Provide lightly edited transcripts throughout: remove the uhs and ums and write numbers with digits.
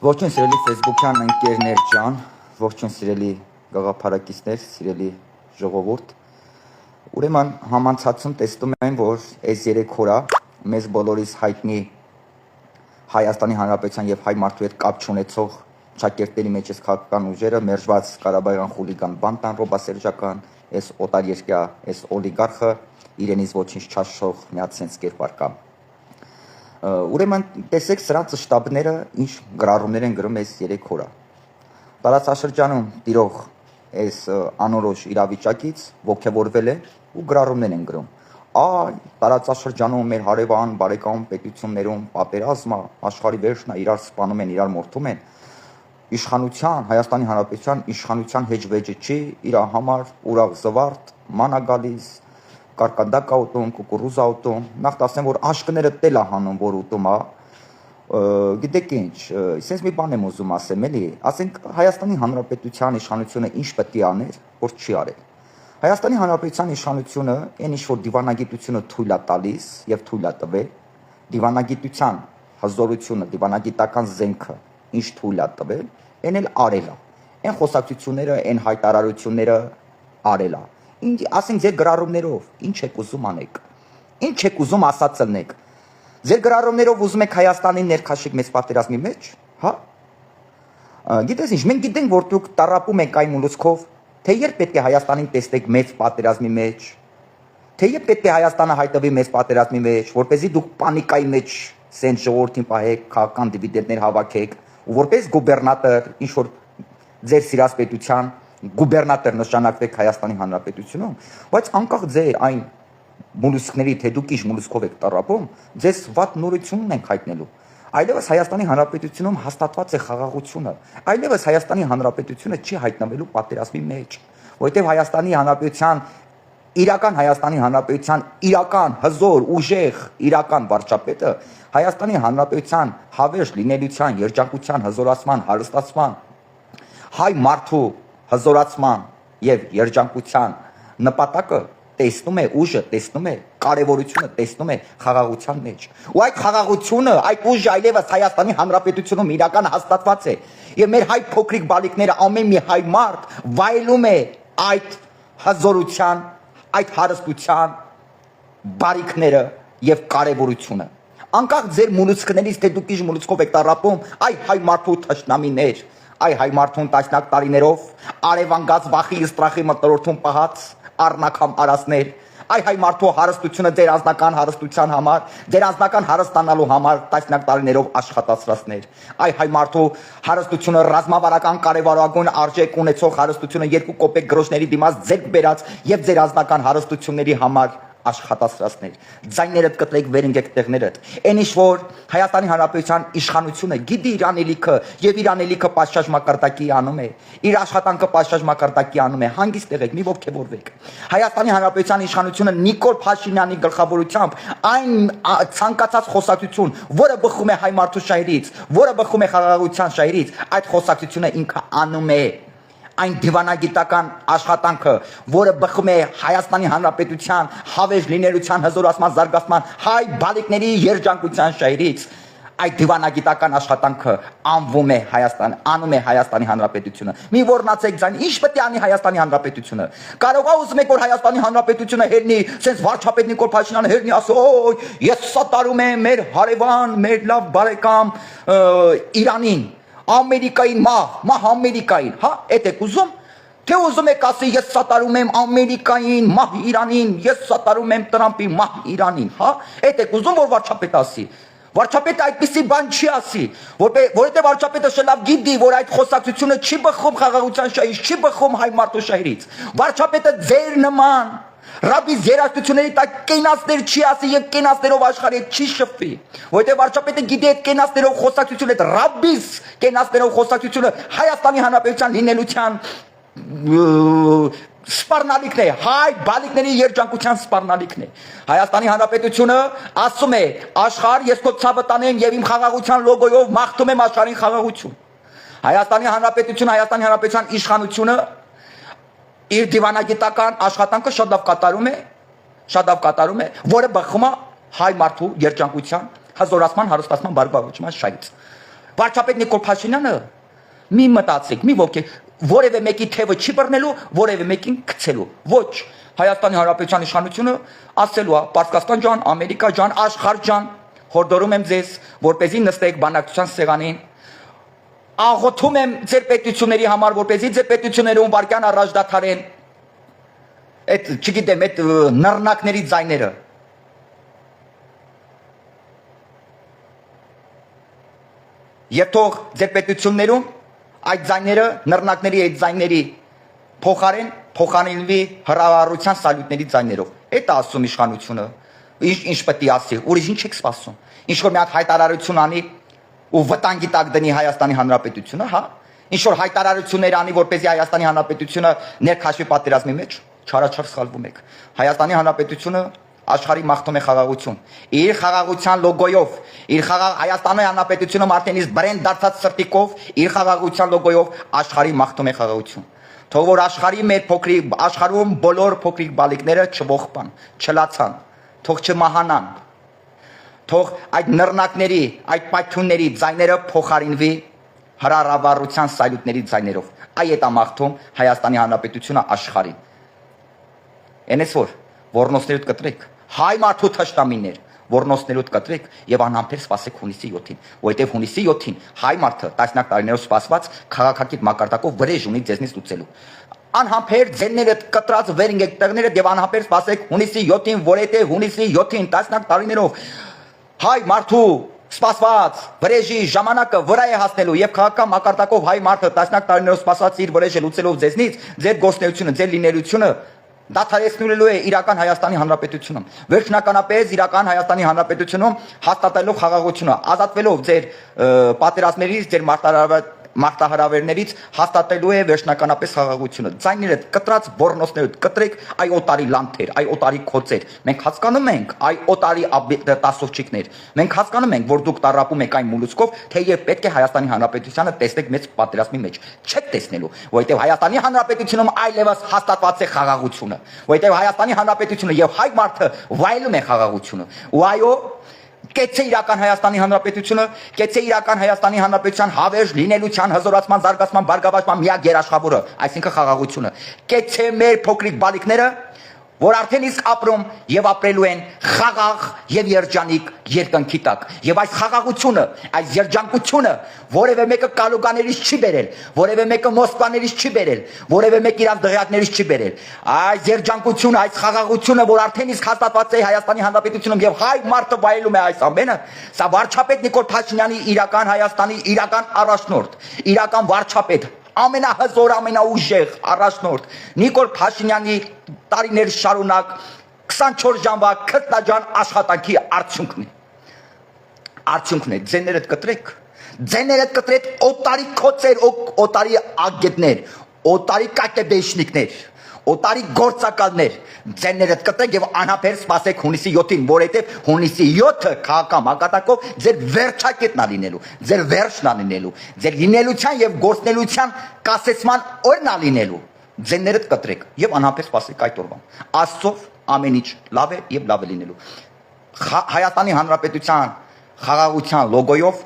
Ողջույն սիրելի Facebook-յան ընկերներ ջան, ողջույն սիրելի գաղափարակիցներ, սիրելի ժողովուրդ։ Ուրեմն համանցածում տեսնում եմ, որ այս 3 օրը մեզ բոլորիս հայտնի Հայաստանի Հանրապետության եւ հայ մարդու հետ կապ չունեցող ճակերտների մեջ էս քաղաքական ուժերը մերժված Ղարաբաղյան խուլիգան բանտան ռոբասերժական, այս օտարերկրյա, այս օլիգարխը իրենից ոչինչ չաշխող միած sense կերպար կա։ Ուրեմն տեսեք սրանց շտաբները ինչ գրառումներ են գրում այս 3 օրը։ Տարածաշրջանում տիրող այս անորոշ իրավիճակից ողջավորվել է ու գրառումներ են գրում։ Այ տարածաշրջանում մեր հարևան բարեկամ պետություններում պատերազմը աշխարհի վերջնա իրար սպանում են, իրար մորթում են։ Իշխանության, Հայաստանի Հանրապետության իշխանության հեջվեջը չի, իր համար ուրախ զվարթ, մանա գալիս, կարկանդակ աուտոմ, կուկուրուզ աուտոմ, նախ ասեմ, որ աշկները տել է հանում, որ ուտում է, գիտեք ինչ, ասենց մի բան եմ ուզում ասեմ, էլի, ասենք Հայաստանի Հանրապետության իշխանությունը ինչ պետք է աներ, որ չի արել։ Հայաստանի Հանրապետության իշխանությունը այն ինչ որ դիվանագիտությունը թույլ է տալիս եւ թույլ է տվել, դիվանագիտության հզորությունը, դիվանագիտական զենքը ինչ թույլ է տվել, այն էլ արել է։ Այն խոսակցությունները, այն հայտարարությունները արել է։ Ինչ ասենք ձեր գրառումներով ինչ եք ուզում անեք, ինչ եք ուզում ասած լնեք, ձեր գրառումներով ուզում եք Հայաստանին ներքաշեք մեծ պատերազմի մեջ, հա։ Գիտես ինչ, մենք գիտենք, որ դուք տարապում եք այն մոլուցքով, թե երբ պետք է Հայաստանին տեսնեք մեծ պատերազմի մեջ, թե երբ պետք է Հայաստանը հայտնվի մեծ պատերազմի մեջ, որպեսզի դուք պանիկայի մեջ սենց ժողովրդին պահեք, քաղաքական դիվիդենտներ հավաքեք, ու որպես գուբերնատոր, ինչ որ ձեր սիրած պետության գուբերնատոր նշանակվեք Հայաստանի Հանրապետությունում, բայց անկախ ձեր այն մոլուսկների, թե դուք ինչ մոլուսկով եք տարապում, ձեզ վատ նորություն ենք հայտնելու։ Այլևս Հայաստանի Հանրապետությունում հաստատված է խաղաղությունը, այլևս Հայաստանի Հանրապետությունը չի հայտնվելու պատերազմի մեջ, որովհետև Հայաստանի Հանրապետության իրական հզոր, ուժեղ, իրական վարչապետը Հայաստանի Հանրապետության հավերժ լինելիության, երջանկության, հզորացման, հարստացման, հայ մարդու հզորացման եւ երջանկության նպատակը տեսնում է ուժը, տեսնում է կարևորությունը, տեսնում է խաղաղության մեջ։ Ու այդ խաղաղությունը, այդ ուժը այլևս Հայաստանի Հանրապետությունում իրական հաստատված է։ Եվ մեր հայ փոքրիկ բալիկները ամեն մի հայ մարդ վայելում է այդ հզորության, այդ հարստության բարիքները եւ կարևորությունը։ Անկախ ձեր մոլուցկներից, թե դուք ինչ մոլուցկով եք տարապում, այ հայ մարդու թշնամիներ, այ հայ մարդուն տասնյակ տարիներով արևանգած վախի ստրախի մտնորդում պահած առնակամ արասներ, այ հայ մարդու հարստությունը ձեր անձնական հարստության համար, ձեր անձնական հարստանալու համար տասնյակ տարիներով աշխատացրածներ, այ հայ մարդու հարստությունը ռազմավարական կարևորագույն արժեք ունեցող հարստությունը 2 կոպեկ գրոշների դիմաց ձեռք բերած եւ ձեր անձնական հարստությունների համար աշխատացրածներ, ձայներդ կտրեք վերընկեք տեղներդ, այն ինչ որ Հայաստանի Հանրապետության իշխանությունը գիտի իր անելիքը եւ իր անելիքը պատշաճ մակարդակի անում է, իր աշխատանքը պատշաճ մակարդակի անում է, հանգիստ եղեք, մի ողջավորվեք։ Հայաստանի Հանրապետության իշխանությունը Նիկոլ Փաշինյանի գլխավորությամբ այն ցանկացած խոսակցություն, որը բխում է հայ մարդու շահերից, որը բխում է խաղաղության շահերից, այդ խոսակցությունը ինքը անում է այն դիվանագիտական աշխատանքը, որը բխում է Հայաստանի Հանրապետության հավերժ լինելիության հզորացման, զարգացման, հայ բալիկների երջանկության շահերից, այդ դիվանագիտական աշխատանքը անվում է անում է Հայաստանի Հանրապետությունը։ Մի ոռնացեք ձայն, ինչ պետք է անի Հայաստանի Հանրապետությունը։ Կարող է ուզում եք որ Հայաստանի Հանրապետությունը հերնի, sense վարչապետ Նիկոլ Փաշինյանը հերնի ասո, օй, ես սատարում եմ մեր հարևան, մեր լավ բարեկամ Իրանին, Ամերիկային մահ Ամերիկային, հա, էդ եք ուզում, թե ուզում եք ասի ես սատարում եմ Ամերիկային, մահ Իրանին, ես սատարում եմ Տրամպի մահ Իրանին, հա, էդ եք ուզում որ վարչապետ ասի։ Վարչապետը այդպիսի բան չի ասի, որովհետև վարչապետը շլավ գիտի, որ այդ խոսակցությունը չի բխում խաղաղության շահից, չի բխում հայ մարդու շահերից։ Վարչապետը ձեր նման Ռաբիս երաժշտությունների տակ կենացներ չի ասի եւ կենացներով աշխարհի հետ չի շփվի, որովհետեւ վարչապետը գիտի այդ կենացներով խոսակցությունը, այդ Ռաբիս կենացներով խոսակցությունը Հայաստանի Հանրապետության լինելության սպառնալիքն է, հայ բալիկների երջանկության սպառնալիքն է։ Հայաստանի Հանրապետությունը ասում է աշխարհ, ես քո ցավը տանեմ եւ իմ խաղաղության լոգոյով մաղթում եմ աշխարհին խաղաղություն։ Հայաստանի Հանրապետությունը, Հայաստանի Հանրապետության իշխանությունը իր դիվանագիտական աշխատանքը շատ լավ կատարում է, որը բխում է հայ մարդու երջանկության, հզորացման, հարստացման, բարգավաճման շահից։ Վարչապետ Նիկոլ Փաշինյանը մի մտածեք, մի ոգեք, որևէ մեկի թևը չի բռնելու, որևէ մեկին գցելու։ Ոչ, Հայաստանի Հանրապետության իշխանությունը ասելու է, Պարսկաստան ջան, Ամերիկա ջան, աշխարհ ջան, հորդորում եմ ձեզ, որպեսզի նստեք բանակցության սեղանին, աղոթում եմ ձեր պետությունների համար, որպեսզի ձեր պետությունները վարկյան առաջ դադարեն այդ, չգիտեմ, այդ նռնակների ձայները։ Եվ թող ձեր պետություններում այդ ձայները, նռնակների այդ ձայների փոխանցվի հրավառության սալյուտների ձայներով։ Այդ ասում իշխանությունը, ինչ պետք է ասի, ուրիշ ինչ եք սպասում։ Ինչ որ մի հատ հայտարարություն անի ու վտանգի տակ դնի Հայաստանի Հանրապետությունը, հա։ Ինչ որ հայտարարություններ անի, որպեսզի Հայաստանի Հանրապետությունը ներքաշվի պատերազմի մեջ, չարաչար սխալվում եք։ Հայաստանի Հանրապետությունը աշխարհի մաղթում է խաղաղություն։ Իր խաղաղության լոգոյով, իր Հայաստանի Հանրապետությունը արդեն իսկ բրենդ դարձած սրտիկով, իր խաղաղության լոգոյով աշխարհի մաղթում է խաղաղություն։ Թող որ աշխարհի մեր փոքրիկ աշխարհում բոլոր փոքրիկ բալիկները չողբան, չլացան, թող չմահանան։ Թող այդ նռնակների, այդ պայթյունների ձայները փոխարինվի հրարավառության սալյուտների ձայներով։ Այդ է մաղթում Հայաստանի Հանրապետությունը աշխարհին։ Այնպես որ ոռնոցներուդ կտրեք, հայ մարդու թշնամիներ, ոռնոցներուդ կտրեք եւ անհամբեր սպասեք հունիսի 7-ին, որովհետեւ հունիսի 7-ին հայ մարդը տասնյակ տարիներով սպասված քաղաքակիրթ մակարդակով վրեժ ունի ձեզնից լուծելու։ Անհամբեր ձենները կտրած վերինգեք տեղները եւ անհամբեր սպասեք հունիսի 7-ին, որովհետեւ հունիսի 7-ին տասնյակ տարիներով հայ մարդու սպասված վրեժի ժամանակը վրա է հասնելու եւ քաղաքական մակարդակով հայ մարդը տասնյակ տարիներով սպասած իր վրեժը լուծելով ձեզնից, ձեր գործունեությունը, ձեր լինելությունը դադարեցնելու է իրական Հայաստանի Հանրապետությունում։ Վերջնականապես իրական Հայաստանի Հանրապետությունում հաստատելով խաղաղությունը, ազատվելով ձեր պատերազմներից, ձեր մարտահրավերներից հաստատելու է վերջնականապես խաղաղությունը։ Ձայները կտրած ոռնոցներուդ կտրեք, այ օտարի լանթեր, այ օտարի քոցեր։ Մենք հասկանում ենք, այ օտարի տասովչիկներ։ Մենք հասկանում ենք, որ դուք տարապում եք այն մոլուցկով, թեև պետք է Հայաստանի Հանրապետությանը տեսնեք մեծ պատերազմի մեջ։ Չեք տեսնելու, որովհետև Հայաստանի Հանրապետությունում այլևս հաստատված է խաղաղությունը, որովհետև Հայաստանի Հանրապետությունը եւ հայ մարդը վայելում է խաղաղությունը։ Ու այո, կեցե իրական Հայաստանի Հանրապետությունը, կեցե իրական Հայաստանի Հանրապետության հավերժ լինելության, հզորացման, զարգացման, բարգավաճման միակ երաշխավորը, այսինքն խաղաղությունը։ Կեցե մեր փոքրիկ բալիկները, որ արդեն իսկ ապրում եւ ապրելու են խաղաղ եւ երջանիկ երկնքի տակ։ Եվ այս խաղաղությունը, այս երջանկությունը որևէ մեկը կալուկաներից չի բերել, որևէ մեկը մոսկվաներից չի բերել, որևէ մեկ իրավ դղյակներից չի բերել։ Այս երջանկությունը, այս խաղաղությունը, որ արդեն իսկ հաստատված է Հայաստանի Հանրապետությունում եւ հայ մարդը վայելում է այս ամենը, սա վարչապետ Նիկոլ Փաշինյանի իրական Հայաստանի իրական առաջնորդ, իրական վարչապետ, ամենահզոր, ամենաուժեղ առաջնորդ Նիկոլ Փաշինյանի տարիներ շարունակ 24 ժամվա քրտնաջան աշխատանքի արդյունքն է, ձեներդ կտրեք, օտարի քոցեր, օտարի ագետներ, օտարի կատեբեշնիկներ, օտարի գործակալներ, ձեներդ կտրեք եւ անհապեր սպասեք հունիսի 7-ին, որովհետեւ հունիսի 7-ը քաղաքական մակարդակով ձեր վերջակետն է լինելու, ձեր վերջն է լինելու, ձեր լինելության եւ գործնելության կասեցման օրն է լինելու։ Ձեներդ կտրեք եւ անհապեր սպասեք այդ օրվան։ Աստծով ամեն ինչ լավ է եւ լավ է լինելու։ Հայաստանի Հանրապետության խաղաղության լոգոյով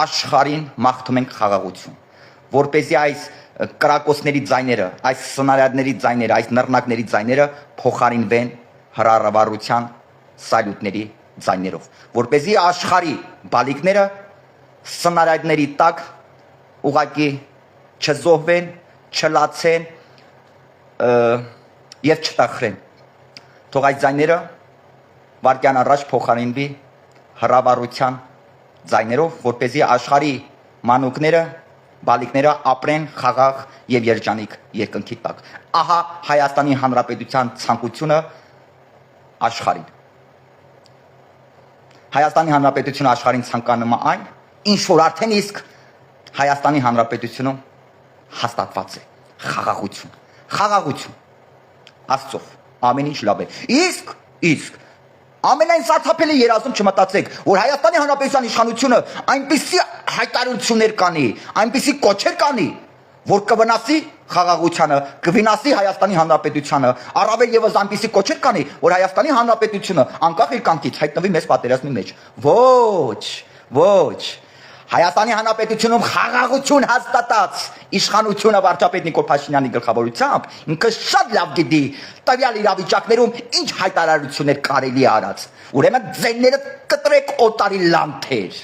աշխարհին մաղթում ենք խաղաղություն, որպեսզի այս կրակոցների ձայները, այս սնարյադների ձայները, այս նռնակների ձայները փոխարինվեն հրարավառության սալյուտների ձայներով, որպեսզի աշխարհի բալիկները սնարյադների տակ ուղակի չզոհվեն, չլացեն եւ չտախրեն։ Թող այս ձայները վարկյան առաջ փոխարինվի հրավառության ձայներով, որպեսզի աշխարհի մանուկները, բալիկները ապրեն խաղաղ եւ երջանիկ երկնքի տակ։ Ահա Հայաստանի Հանրապետության ցանկությունը աշխարհին։ Հայաստանի Հանրապետությունը աշխարհին ցանկանում է այն, ինչ որ արդեն իսկ Հայաստանի Հանրապետությունում հաստատված է։ Խաղաղություն։ Աստծով ամեն ինչ լավ է։ Իսկ ամենայն սարսափելի երազում չմտածեք, որ Հայաստանի Հանրապետության իշխանությունը այնպիսի հայտարարություններ կանի, այնպիսի կոչեր կանի, որ կվնասի խաղաղությանը, կվնասի Հայաստանի Հանրապետությանը, առավել եւս այնպիսի կոչեր կանի, որ Հայաստանի Հանրապետությունը անկախ իր կամքից հայտնվի մեծ պատերազմի մեջ։ Ոչ։ Հայաստանի Հանրապետությունում խաղաղություն հաստատած իշխանությունը վարչապետ Նիկոլ Փաշինյանի գլխավորությամբ ինքը շատ լավ գիտի տվյալ իրավիճակներում ինչ հայտարարություններ կարելի արած։ Ուրեմն ձենները կտրեք օտարի լանթեր,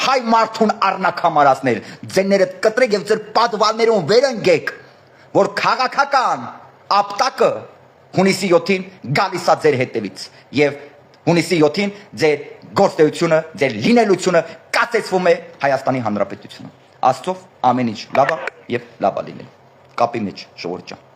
հայ մարդուն առնակամարածներ, ձենները կտրեք եւ ձեր պատվալներում վերընկեք, որ քաղաքական ապտակը հունիսի 7-ին գալիս է ձեր հետևից եւ հունիսի 7-ին ձեր գործունեությունը, ձեր լինելությունը կասեցվում է Հայաստանի Հանրապետությունում։ Աստծով ամեն ինչ լավ է եւ լավ է լինել։ Կապի մեջ ժողովուրդ ջան։